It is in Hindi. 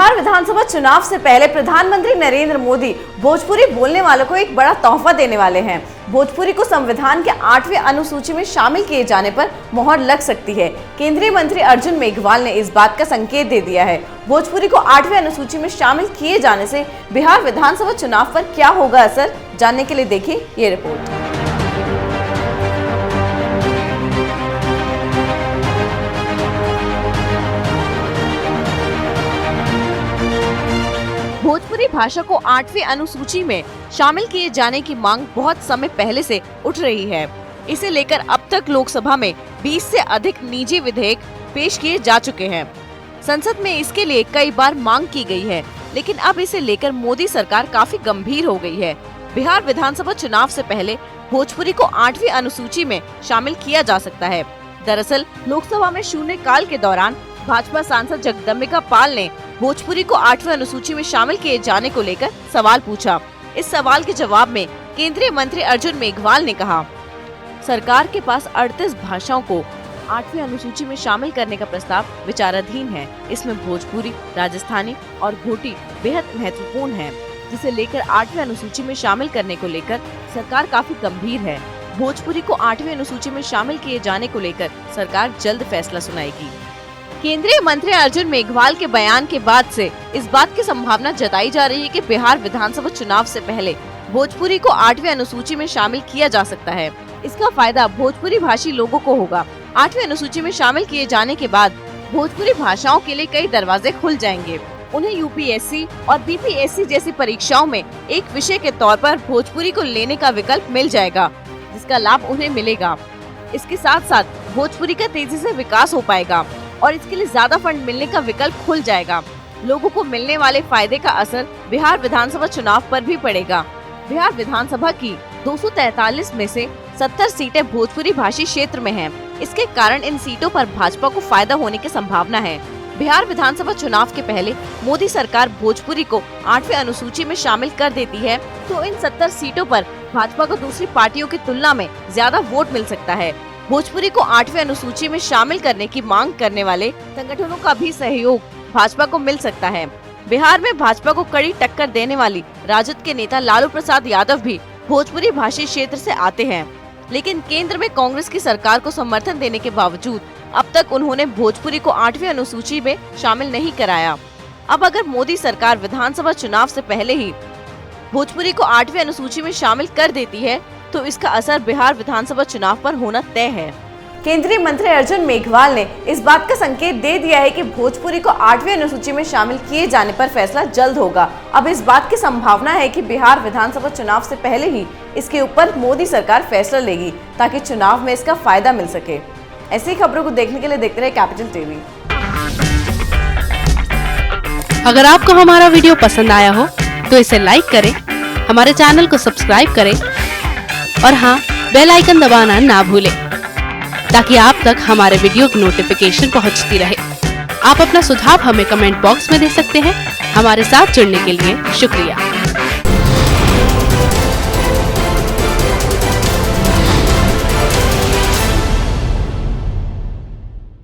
बिहार विधानसभा चुनाव से पहले प्रधानमंत्री नरेंद्र मोदी भोजपुरी बोलने वालों को एक बड़ा तोहफा देने वाले हैं। भोजपुरी को संविधान के 8वीं अनुसूची में शामिल किए जाने पर मोहर लग सकती है। केंद्रीय मंत्री अर्जुन मेघवाल ने इस बात का संकेत दे दिया है। भोजपुरी को 8वीं अनुसूची में शामिल किए जाने से बिहार विधानसभा चुनाव पर क्या होगा असर, जानने के लिए देखिए ये रिपोर्ट। भोजपुरी भाषा को 8वीं अनुसूची में शामिल किए जाने की मांग बहुत समय पहले से उठ रही है। इसे लेकर अब तक लोकसभा में 20 से अधिक निजी विधेयक पेश किए जा चुके हैं। संसद में इसके लिए कई बार मांग की गई है, लेकिन अब इसे लेकर मोदी सरकार काफी गंभीर हो गई है। बिहार विधानसभा चुनाव से पहले भोजपुरी को 8वीं अनुसूची में शामिल किया जा सकता है। दरअसल लोकसभा में शून्यकाल के दौरान भाजपा सांसद जगदम्बिका पाल ने भोजपुरी को 8वीं अनुसूची में शामिल किए जाने को लेकर सवाल पूछा। इस सवाल के जवाब में केंद्रीय मंत्री अर्जुन मेघवाल ने कहा, सरकार के पास 38 भाषाओं को 8वीं अनुसूची में शामिल करने का प्रस्ताव विचाराधीन है। इसमें भोजपुरी, राजस्थानी और भोटी बेहद महत्वपूर्ण है, जिसे लेकर 8वीं अनुसूची में शामिल करने को लेकर सरकार काफी गंभीर है। भोजपुरी को 8वीं अनुसूची में शामिल किए जाने को लेकर सरकार जल्द फैसला सुनाएगी। केंद्रीय मंत्री अर्जुन मेघवाल के बयान के बाद से इस बात की संभावना जताई जा रही है कि बिहार विधानसभा चुनाव से पहले भोजपुरी को 8वीं अनुसूची में शामिल किया जा सकता है। इसका फायदा भोजपुरी भाषी लोगों को होगा। 8वीं अनुसूची में शामिल किए जाने के बाद भोजपुरी भाषाओं के लिए कई दरवाजे खुल जाएंगे। उन्हें यूपीएससी और बीपीएससी जैसी परीक्षाओं में एक विषय के तौर पर भोजपुरी को लेने का विकल्प मिल जाएगा, जिसका लाभ उन्हें मिलेगा। इसके साथ साथ भोजपुरी का तेजी से विकास हो पाएगा और इसके लिए ज्यादा फंड मिलने का विकल्प खुल जाएगा। लोगों को मिलने वाले फायदे का असर बिहार विधानसभा चुनाव पर भी पड़ेगा। बिहार विधानसभा की 243 में से 70 सीटें भोजपुरी भाषी क्षेत्र में हैं। इसके कारण इन सीटों पर भाजपा को फायदा होने की संभावना है। बिहार विधानसभा चुनाव के पहले मोदी सरकार भोजपुरी को 8वीं अनुसूची में शामिल कर देती है तो इन 70 सीटों पर भाजपा को दूसरी पार्टियों की तुलना में ज्यादा वोट मिल सकता है। भोजपुरी को 8वीं अनुसूची में शामिल करने की मांग करने वाले संगठनों का भी सहयोग भाजपा को मिल सकता है। बिहार में भाजपा को कड़ी टक्कर देने वाली राजद के नेता लालू प्रसाद यादव भी भोजपुरी भाषी क्षेत्र से आते हैं, लेकिन केंद्र में कांग्रेस की सरकार को समर्थन देने के बावजूद अब तक उन्होंने भोजपुरी को 8वीं अनुसूची में शामिल नहीं कराया। अब अगर मोदी सरकार विधानसभा चुनाव से पहले ही भोजपुरी को 8वीं अनुसूची में शामिल कर देती है तो इसका असर बिहार विधानसभा चुनाव पर होना तय है। केंद्रीय मंत्री अर्जुन मेघवाल ने इस बात का संकेत दे दिया है कि भोजपुरी को 8वीं अनुसूची में शामिल किए जाने पर फैसला जल्द होगा। अब इस बात की संभावना है कि बिहार विधानसभा चुनाव से पहले ही इसके ऊपर मोदी सरकार फैसला लेगी, ताकि चुनाव में इसका फायदा मिल सके। ऐसी खबरों को देखने के लिए देखते रहे कैपिटल टीवी। अगर आपको हमारा वीडियो पसंद आया हो तो इसे लाइक करें, हमारे चैनल को सब्सक्राइब करें और हाँ, बेल आइकन दबाना ना भूलें, ताकि आप तक हमारे वीडियो की नोटिफिकेशन पहुंचती रहे। आप अपना सुझाव हमें कमेंट बॉक्स में दे सकते हैं। हमारे साथ जुड़ने के लिए शुक्रिया।